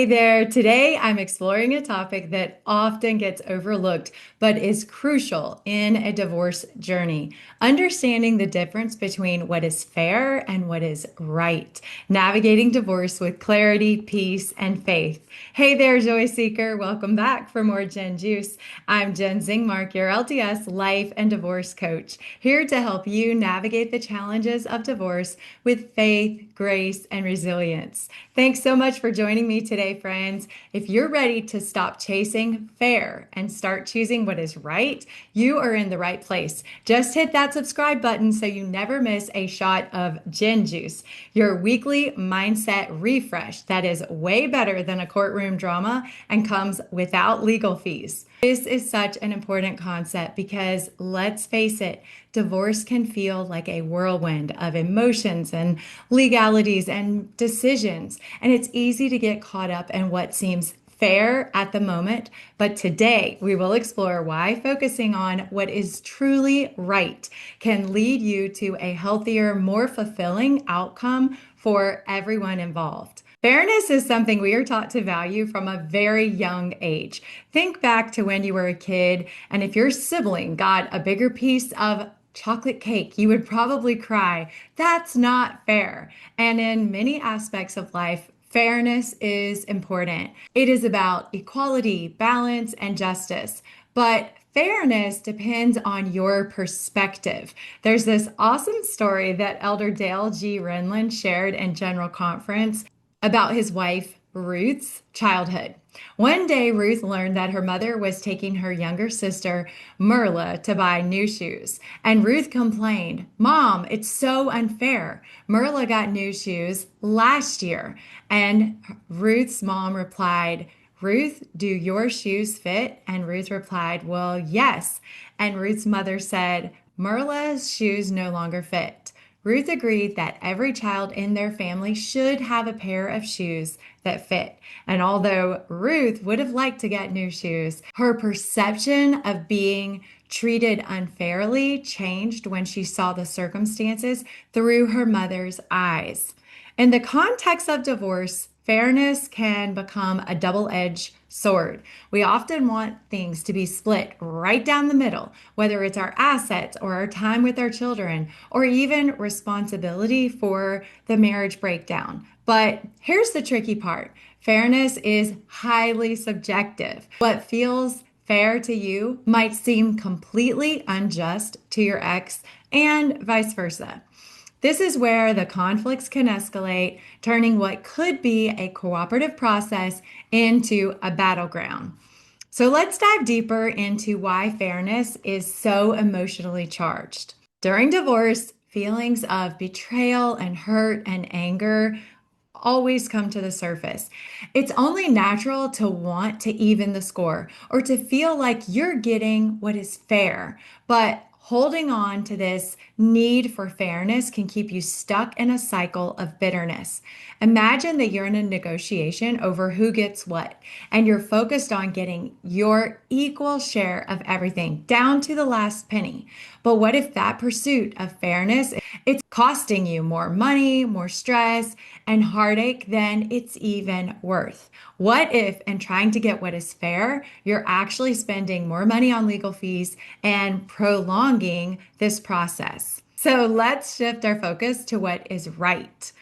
Hey there. Today I'm exploring a topic that often gets overlooked but is crucial in a divorce journey. Understanding the difference between what is fair and what is right. Navigating divorce with clarity, peace, and faith. Hey there, Joy Seeker. Welcome back for more Gen Juice. I'm Jen Zingmark, your LDS life and divorce coach, here to help you navigate the challenges of divorce with faith, grace, and resilience. Thanks so much for joining me today, friends. If you're ready to stop chasing fair and start choosing what is right, you are in the right place. Just hit that subscribe button so you never miss a shot of Gen Juice, your weekly mindset refresh that is way better than a courtroom drama and comes without legal fees. This is such an important concept because let's face it, divorce can feel like a whirlwind of emotions and legalities and decisions. And it's easy to get caught up in what seems fair at the moment. But today we will explore why focusing on what is truly right can lead you to a healthier, more fulfilling outcome for everyone involved. Fairness is something we are taught to value from a very young age. Think back to when you were a kid, and if your sibling got a bigger piece of chocolate cake, you would probably cry, "That's not fair." And in many aspects of life, fairness is important. It is about equality, balance, and justice. But fairness depends on your perspective. There's this awesome story that Elder Dale G. Renlund shared in General Conference about his wife Ruth's childhood. One day, Ruth learned that her mother was taking her younger sister, Merla, to buy new shoes. And Ruth complained, "Mom, it's so unfair. Merla got new shoes last year." And Ruth's mom replied, "Ruth, do your shoes fit?" And Ruth replied, "Well, yes." And Ruth's mother said, "Merla's shoes no longer fit." Ruth agreed that every child in their family should have a pair of shoes that fit. And although Ruth would have liked to get new shoes, her perception of being treated unfairly changed when she saw the circumstances through her mother's eyes. In the context of divorce, fairness can become a double-edged sword. We often want things to be split right down the middle, whether it's our assets or our time with our children, or even responsibility for the marriage breakdown. But here's the tricky part. Fairness is highly subjective. What feels fair to you might seem completely unjust to your ex, and vice versa. This is where the conflicts can escalate, turning what could be a cooperative process into a battleground. So let's dive deeper into why fairness is so emotionally charged. During divorce, feelings of betrayal and hurt and anger always come to the surface. It's only natural to want to even the score or to feel like you're getting what is fair, but holding on to this need for fairness can keep you stuck in a cycle of bitterness. Imagine that you're in a negotiation over who gets what, and you're focused on getting your equal share of everything down to the last penny. But what if that pursuit of fairness, it's costing you more money, more stress, and heartache than it's even worth? What if, in trying to get what is fair, you're actually spending more money on legal fees and prolonging this process? So let's shift our focus to what is right.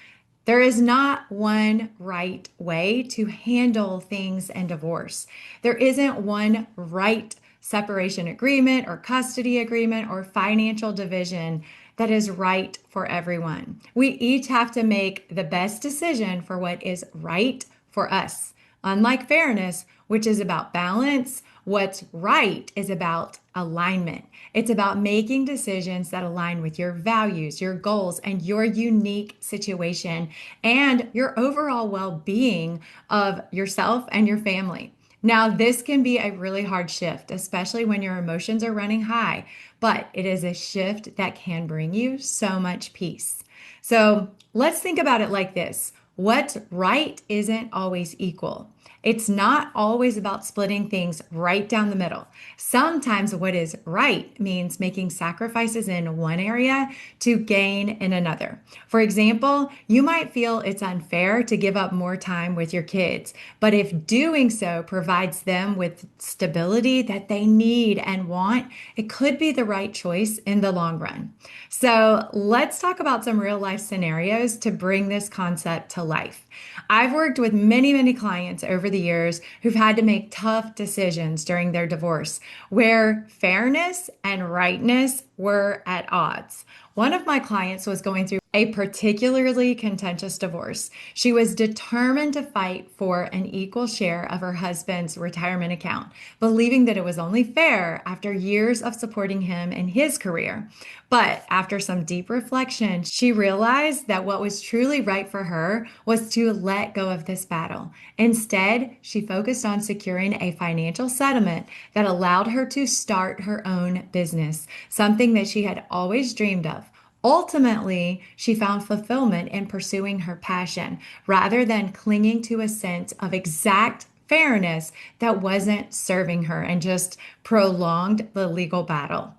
There is not one right way to handle things in divorce. There isn't one right separation agreement or custody agreement or financial division that is right for everyone. We each have to make the best decision for what is right for us. Unlike fairness, which is about balance, what's right is about alignment. It's about making decisions that align with your values, your goals, and your unique situation and your overall well-being of yourself and your family. Now, this can be a really hard shift, especially when your emotions are running high, but it is a shift that can bring you so much peace. So let's think about it like this. What's right isn't always equal. It's not always about splitting things right down the middle. Sometimes what is right means making sacrifices in one area to gain in another. For example, you might feel it's unfair to give up more time with your kids, but if doing so provides them with stability that they need and want, it could be the right choice in the long run. So let's talk about some real life scenarios to bring this concept to life. I've worked with many clients over the years who've had to make tough decisions during their divorce where fairness and rightness were at odds. One of my clients was going through a particularly contentious divorce. She was determined to fight for an equal share of her husband's retirement account, believing that it was only fair after years of supporting him in his career. But after some deep reflection, she realized that what was truly right for her was to let go of this battle. Instead, she focused on securing a financial settlement that allowed her to start her own business, something that she had always dreamed of. Ultimately, she found fulfillment in pursuing her passion rather than clinging to a sense of exact fairness that wasn't serving her and just prolonged the legal battle.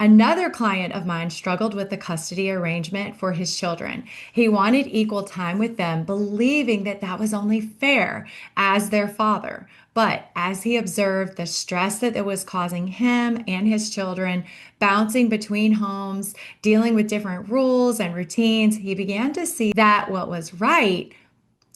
Another client of mine struggled with the custody arrangement for his children. He wanted equal time with them, believing that that was only fair as their father. But as he observed the stress that it was causing him and his children, bouncing between homes, dealing with different rules and routines, he began to see that what was right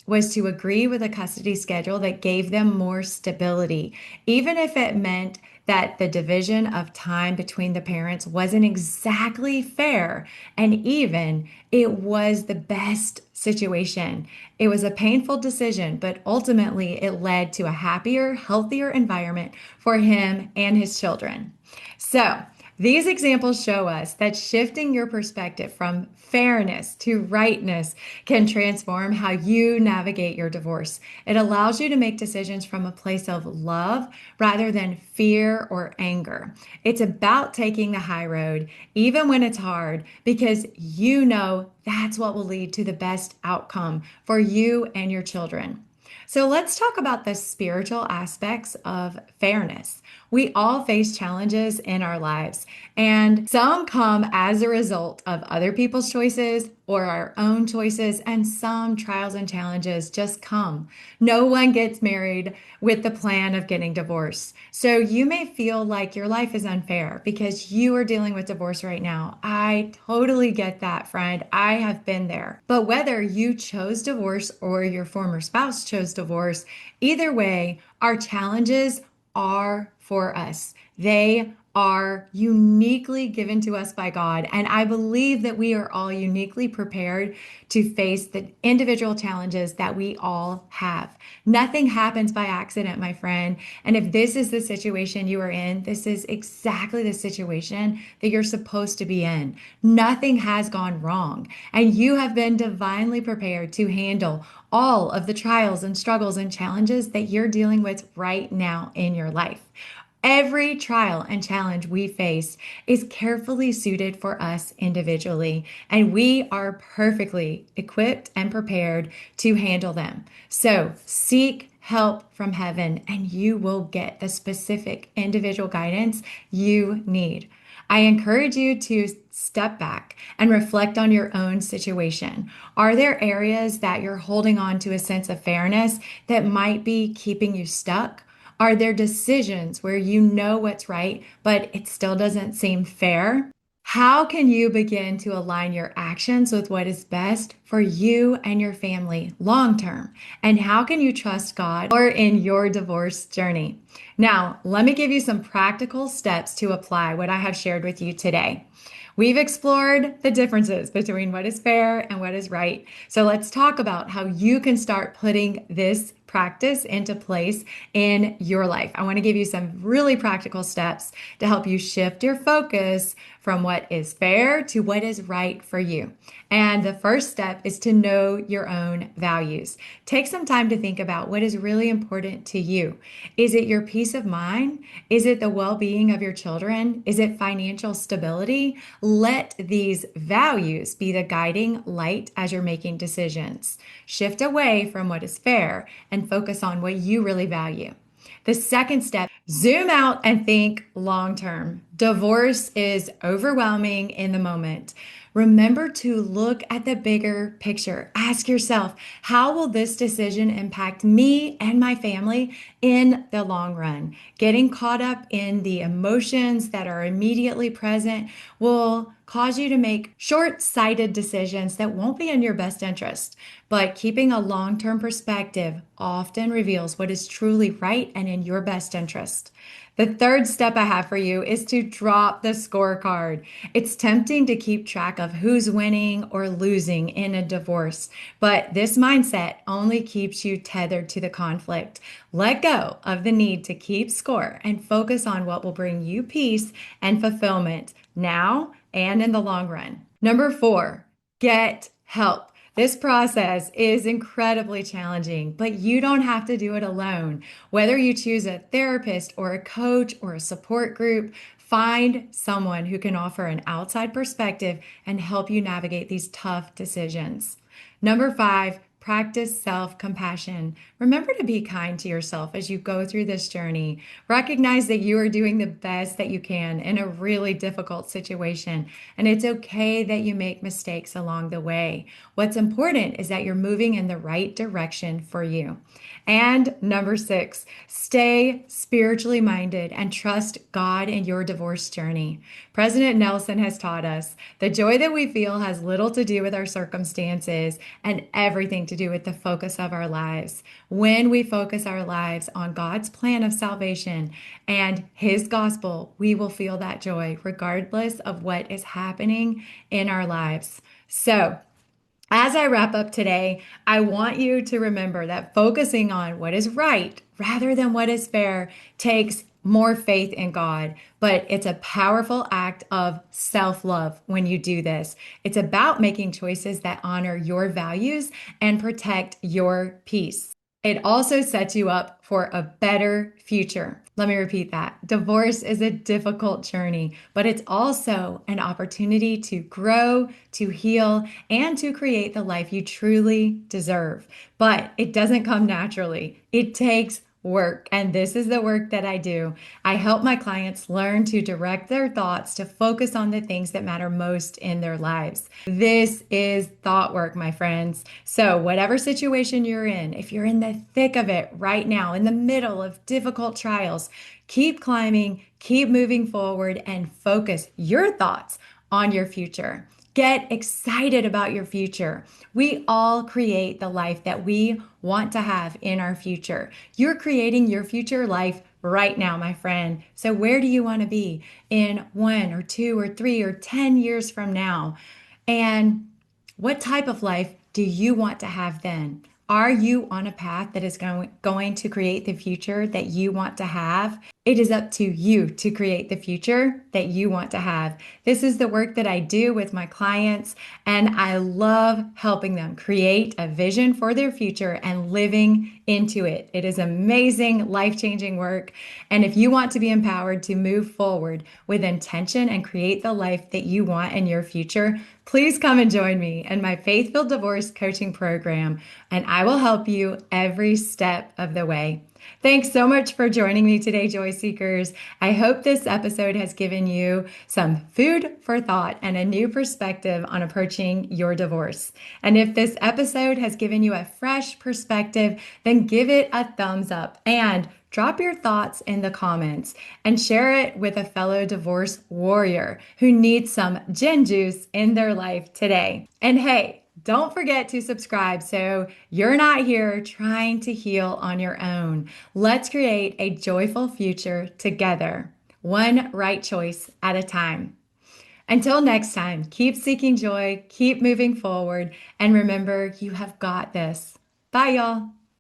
was to agree with a custody schedule that gave them more stability, even if it meant that the division of time between the parents wasn't exactly fair. And even it was the best situation. It was a painful decision, but ultimately it led to a happier, healthier environment for him and his children. So, these examples show us that shifting your perspective from fairness to rightness can transform how you navigate your divorce. It allows you to make decisions from a place of love rather than fear or anger. It's about taking the high road, even when it's hard, because you know that's what will lead to the best outcome for you and your children. So let's talk about the spiritual aspects of fairness. We all face challenges in our lives, and some come as a result of other people's choices or our own choices, and some trials and challenges just come. No one gets married with the plan of getting divorced. So you may feel like your life is unfair because you are dealing with divorce right now. I totally get that, friend. I have been there. But whether you chose divorce or your former spouse chose divorce, either way, our challenges are for us. They are uniquely given to us by God. And I believe that we are all uniquely prepared to face the individual challenges that we all have. Nothing happens by accident, my friend. And if this is the situation you are in, this is exactly the situation that you're supposed to be in. Nothing has gone wrong. And you have been divinely prepared to handle all of the trials and struggles and challenges that you're dealing with right now in your life. Every trial and challenge we face is carefully suited for us individually, and we are perfectly equipped and prepared to handle them. So seek help from heaven, and you will get the specific individual guidance you need. I encourage you to step back and reflect on your own situation. Are there areas that you're holding on to a sense of fairness that might be keeping you stuck? Are there decisions where you know what's right, but it still doesn't seem fair? How can you begin to align your actions with what is best for you and your family long term? And how can you trust God or in your divorce journey? Now, let me give you some practical steps to apply what I have shared with you today. We've explored the differences between what is fair and what is right. So let's talk about how you can start putting this practice into place in your life. I want to give you some really practical steps to help you shift your focus from what is fair to what is right for you. And the first step is to know your own values. Take some time to think about what is really important to you. Is it your peace of mind? Is it the well being of your children? Is it financial stability? Let these values be the guiding light as you're making decisions. Shift away from what is fair and focus on what you really value. The second step, zoom out and think long term. Divorce is overwhelming in the moment. Remember to look at the bigger picture. Ask yourself, how will this decision impact me and my family in the long run? Getting caught up in the emotions that are immediately present will cause you to make short-sighted decisions that won't be in your best interest. But keeping a long-term perspective often reveals what is truly right and in your best interest. The third step I have for you is to drop the scorecard. It's tempting to keep track of who's winning or losing in a divorce, but this mindset only keeps you tethered to the conflict. Let go of the need to keep score and focus on what will bring you peace and fulfillment now and in the long run. Number four, get help. This process is incredibly challenging, but you don't have to do it alone. Whether you choose a therapist or a coach or a support group, find someone who can offer an outside perspective and help you navigate these tough decisions. Number five, practice self-compassion. Remember to be kind to yourself as you go through this journey. Recognize that you are doing the best that you can in a really difficult situation, and it's okay that you make mistakes along the way. What's important is that you're moving in the right direction for you. And number six, stay spiritually minded and trust God in your divorce journey. President Nelson has taught us the joy that we feel has little to do with our circumstances and everything to do with the focus of our lives. When we focus our lives on God's plan of salvation and His gospel, we will feel that joy regardless of what is happening in our lives. So, as I wrap up today, I want you to remember that focusing on what is right rather than what is fair takes more faith in God, but it's a powerful act of self-love when you do this. It's about making choices that honor your values and protect your peace. It also sets you up for a better future. Let me repeat that. Divorce is a difficult journey, but it's also an opportunity to grow, to heal, and to create the life you truly deserve. But it doesn't come naturally. It takes work. And this is the work that I do. I help my clients learn to direct their thoughts to focus on the things that matter most in their lives. This is thought work, my friends. So whatever situation you're in, if you're in the thick of it right now, in the middle of difficult trials, keep climbing, keep moving forward, and focus your thoughts on your future. Get excited about your future. We all create the life that we want to have in our future. You're creating your future life right now, my friend. So where do you want to be in 1 or 2 or 3 or 10 years from now? And what type of life do you want to have then? Are you on a path that is going to create the future that you want to have? It is up to you to create the future that you want to have. This is the work that I do with my clients, and I love helping them create a vision for their future and living into it. It is amazing, life-changing work. And if you want to be empowered to move forward with intention and create the life that you want in your future, please come and join me in my Faith-Filled Divorce Coaching Program, and I will help you every step of the way. Thanks so much for joining me today, Joy Seekers. I hope this episode has given you some food for thought and a new perspective on approaching your divorce. And if this episode has given you a fresh perspective, then give it a thumbs up and drop your thoughts in the comments and share it with a fellow divorce warrior who needs some gin juice in their life today. And hey, don't forget to subscribe so you're not here trying to heal on your own. Let's create a joyful future together, one right choice at a time. Until next time, keep seeking joy, keep moving forward, and remember, you have got this. Bye, y'all.